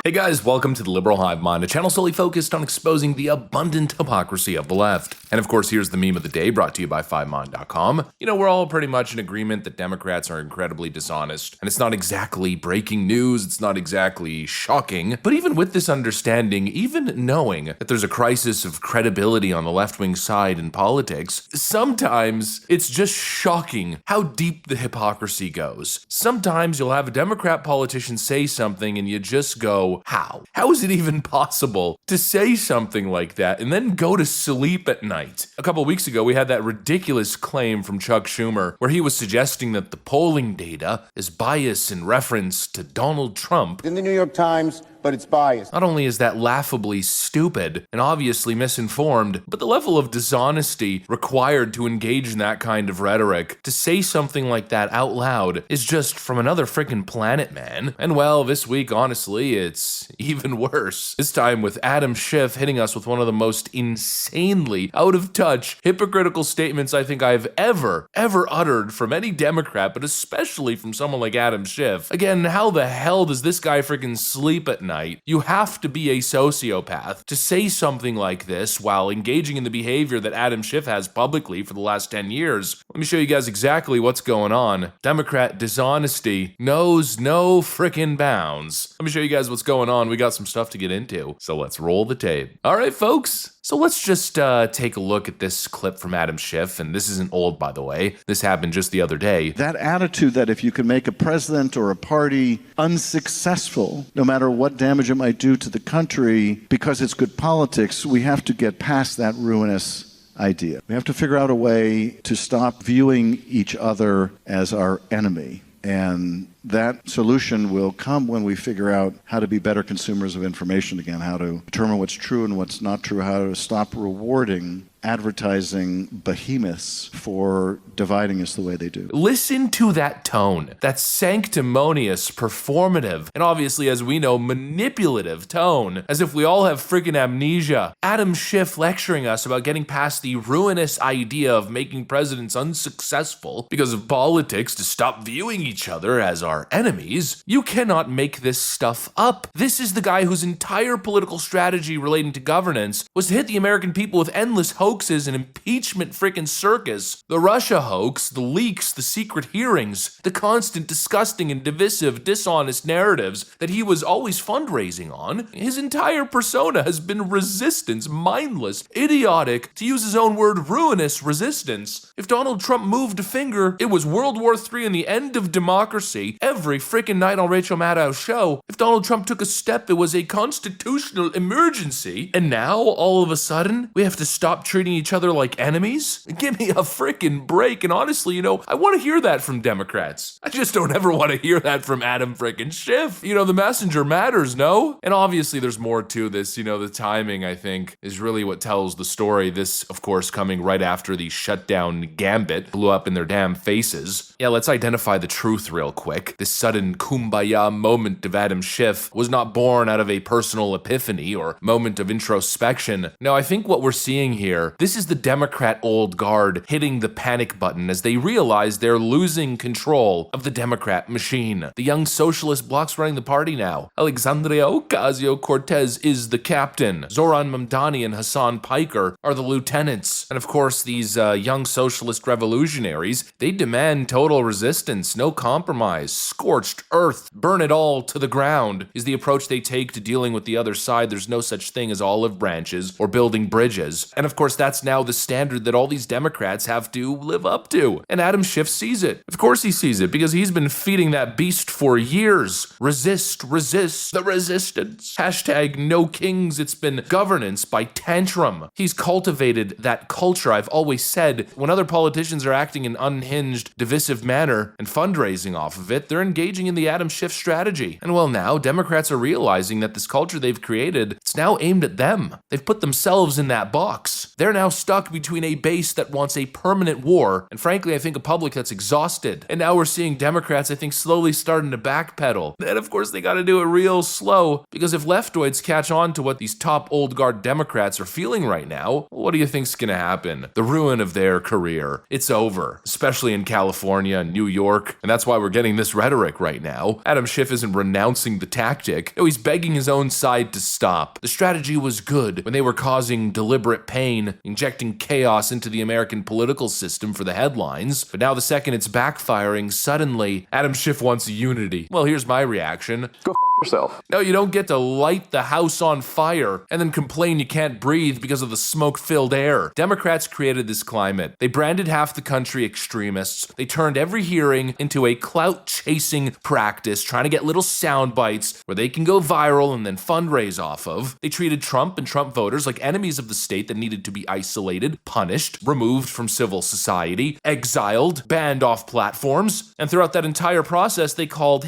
Hey guys, welcome to the Liberal Hive Mind, a channel solely focused on exposing the abundant hypocrisy of the left. And of course, here's the meme of the day brought to you by 5mind.com. You know, we're all pretty much in agreement that Democrats are incredibly dishonest. And it's not exactly breaking news, it's not exactly shocking. But even with this understanding, even knowing that there's a crisis of credibility on the left-wing side in politics, sometimes it's just shocking how deep the hypocrisy goes. Sometimes you'll have a Democrat politician say something and you just go, how? How is it even possible to say something like that and then go to sleep at night? A couple weeks ago, we had that ridiculous claim from Chuck Schumer where he was suggesting that the polling data is biased in reference to Donald Trump. In the New York Times, but it's biased. Not only is that laughably stupid and obviously misinformed, but the level of dishonesty required to engage in that kind of rhetoric, to say something like that out loud, is just from another freaking planet, man. And well, this week, honestly, it's even worse. This time with Adam Schiff hitting us with one of the most insanely out of touch, hypocritical statements I think I've ever uttered from any Democrat, but especially from someone like Adam Schiff. Again, how the hell does this guy freaking sleep at night? You have to be a sociopath to say something like this while engaging in the behavior that Adam Schiff has publicly for the last 10 years. Let me show you guys exactly what's going on. Democrat dishonesty knows no frickin' bounds. Let me show you guys what's going on. We got some stuff to get into, so let's roll the tape. All right, folks. So let's just take a look at this clip from Adam Schiff, and this isn't old, by the way. This happened just the other day. That attitude that if you can make a president or a party unsuccessful, no matter what damage it might do to the country, because it's good politics, we have to get past that ruinous idea. We have to figure out a way to stop viewing each other as our enemy. And that solution will come when we figure out how to be better consumers of information again, how to determine what's true and what's not true, how to stop rewarding advertising behemoths for dividing us the way they do. Listen to that tone, that sanctimonious, performative, and obviously, as we know, manipulative tone, as if we all have friggin' amnesia. Adam Schiff lecturing us about getting past the ruinous idea of making presidents unsuccessful because of politics to stop viewing each other as our enemies. You cannot make this stuff up. This is the guy whose entire political strategy relating to governance was to hit the American people with endless hoaxes and impeachment frickin' circus. The Russia hoax, the leaks, the secret hearings, the constant disgusting and divisive, dishonest narratives that he was always fundraising on. His entire persona has been resistance, mindless, idiotic, to use his own word, ruinous resistance. If Donald Trump moved a finger, it was World War III and the end of democracy every frickin' night on Rachel Maddow's show. If Donald Trump took a step, it was a constitutional emergency. And now, all of a sudden, we have to stop treating each other like enemies? Give me a freaking break. And honestly, you know, I want to hear that from Democrats. I just don't ever want to hear that from Adam freaking Schiff. You know, the messenger matters, no? And obviously there's more to this. You know, the timing, I think, is really what tells the story. This, of course, coming right after the shutdown gambit blew up in their damn faces. Yeah, let's identify the truth real quick. This sudden kumbaya moment of Adam Schiff was not born out of a personal epiphany or moment of introspection. No, I think what we're seeing here, this is the Democrat old guard hitting the panic button as they realize they're losing control of the Democrat machine. The young socialist bloc's running the party now. Alexandria Ocasio-Cortez is the captain. Zoran Mamdani and Hassan Piker are the lieutenants. And of course, these young socialist revolutionaries, they demand total resistance, no compromise, scorched earth, burn it all to the ground is the approach they take to dealing with the other side. There's no such thing as olive branches or building bridges. And of course, that's now the standard that all these Democrats have to live up to. And Adam Schiff sees it. Of course he sees it, because he's been feeding that beast for years. Resist the resistance. Hashtag no kings. It's been governance by tantrum. He's cultivated that culture. I've always said, when other politicians are acting in unhinged, divisive manner and fundraising off of it, they're engaging in the Adam Schiff strategy. And well, now Democrats are realizing that this culture they've created, it's now aimed at them. They've put themselves in that box. They're now stuck between a base that wants a permanent war, and frankly, I think a public that's exhausted. And now we're seeing Democrats, I think, slowly starting to backpedal. And of course, they gotta do it real slow, because if leftoids catch on to what these top old guard Democrats are feeling right now, what do you think's gonna happen? The ruin of their career. It's over, especially in California. California and New York, and that's why we're getting this rhetoric right now. Adam Schiff isn't renouncing the tactic. No, he's begging his own side to stop. The strategy was good when they were causing deliberate pain, injecting chaos into the American political system for the headlines, but now the second it's backfiring, suddenly Adam Schiff wants unity. Well, here's my reaction. Go yourself. No, you don't get to light the house on fire and then complain you can't breathe because of the smoke-filled air. Democrats created this climate. They branded half the country extremists. They turned every hearing into a clout-chasing practice, trying to get little sound bites where they can go viral and then fundraise off of. They treated Trump and Trump voters like enemies of the state that needed to be isolated, punished, removed from civil society, exiled, banned off platforms. And throughout that entire process, they called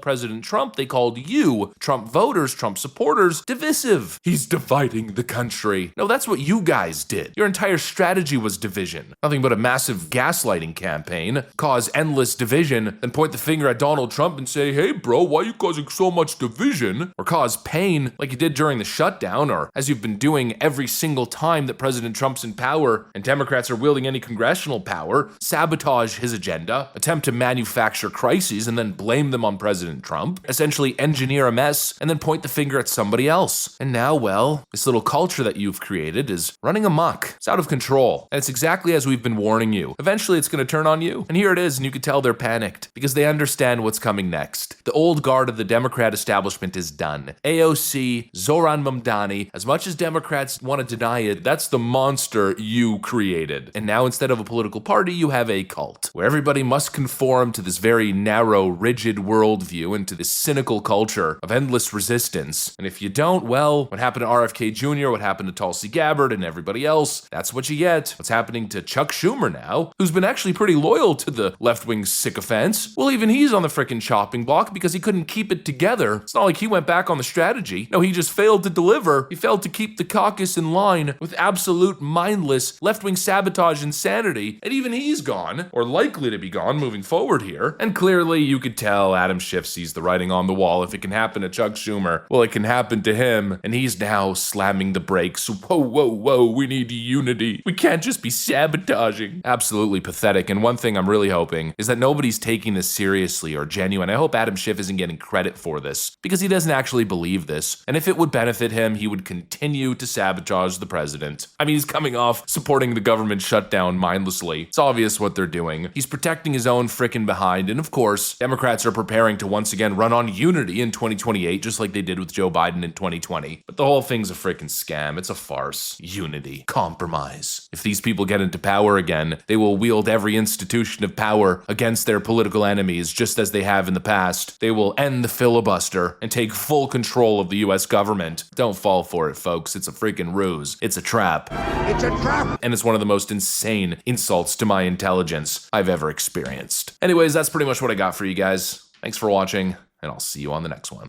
President Trump, they called you, Trump voters, Trump supporters, divisive. He's dividing the country. No, that's what you guys did. Your entire strategy was division. Nothing but a massive gaslighting campaign. Cause endless division, then point the finger at Donald Trump and say, hey bro, why are you causing so much division? Or cause pain like you did during the shutdown, or as you've been doing every single time that President Trump's in power and Democrats are wielding any congressional power, sabotage his agenda, attempt to manufacture crises and then blame them on President Trump, essentially engineer a mess, and then point the finger at somebody else. And now, well, this little culture that you've created is running amok. It's out of control. And it's exactly as we've been warning you. Eventually, it's going to turn on you. And here it is, and you can tell they're panicked because they understand what's coming next. The old guard of the Democrat establishment is done. AOC, Zoran Mamdani, as much as Democrats want to deny it, that's the monster you created. And now, instead of a political party, you have a cult, where everybody must conform to this very narrow, rigid worldview and to this cynical culture of endless resistance. And if you don't, well, what happened to RFK Jr., what happened to Tulsi Gabbard and everybody else, that's what you get. What's happening to Chuck Schumer now, who's been actually pretty loyal to the left-wing sycophants. Well, even he's on the frickin' chopping block because he couldn't keep it together. It's not like he went back on the strategy. No, he just failed to deliver. He failed to keep the caucus in line with absolute mindless left-wing sabotage insanity. And even he's gone, or likely to be gone moving forward here. And clearly you could tell Adam Schiff sees the writing on the wall. If it can happen to Chuck Schumer, well, it can happen to him. And he's now slamming the brakes. Whoa, whoa, whoa, we need unity. We can't just be sabotaging. Absolutely pathetic. And one thing I'm really hoping is that nobody's taking this seriously or genuine. I hope Adam Schiff isn't getting credit for this because he doesn't actually believe this. And if it would benefit him, he would continue to sabotage the president. I mean, he's coming off supporting the government shutdown mindlessly. It's obvious what they're doing. He's protecting his own frickin' behind. And of course, Democrats are preparing to once again run on unity in 2028, just like they did with Joe Biden in 2020. But the whole thing's a frickin' scam. It's a farce. Unity. Compromise. If these people get into power again, they will wield every institution of power against their political enemies, just as they have in the past. They will end the filibuster and take full control of the US government. Don't fall for it, folks. It's a freaking ruse. It's a trap. It's a trap! And it's one of the most insane insults to my intelligence I've ever experienced. Anyways, that's pretty much what I got for you guys. Thanks for watching, and I'll see you on the next one.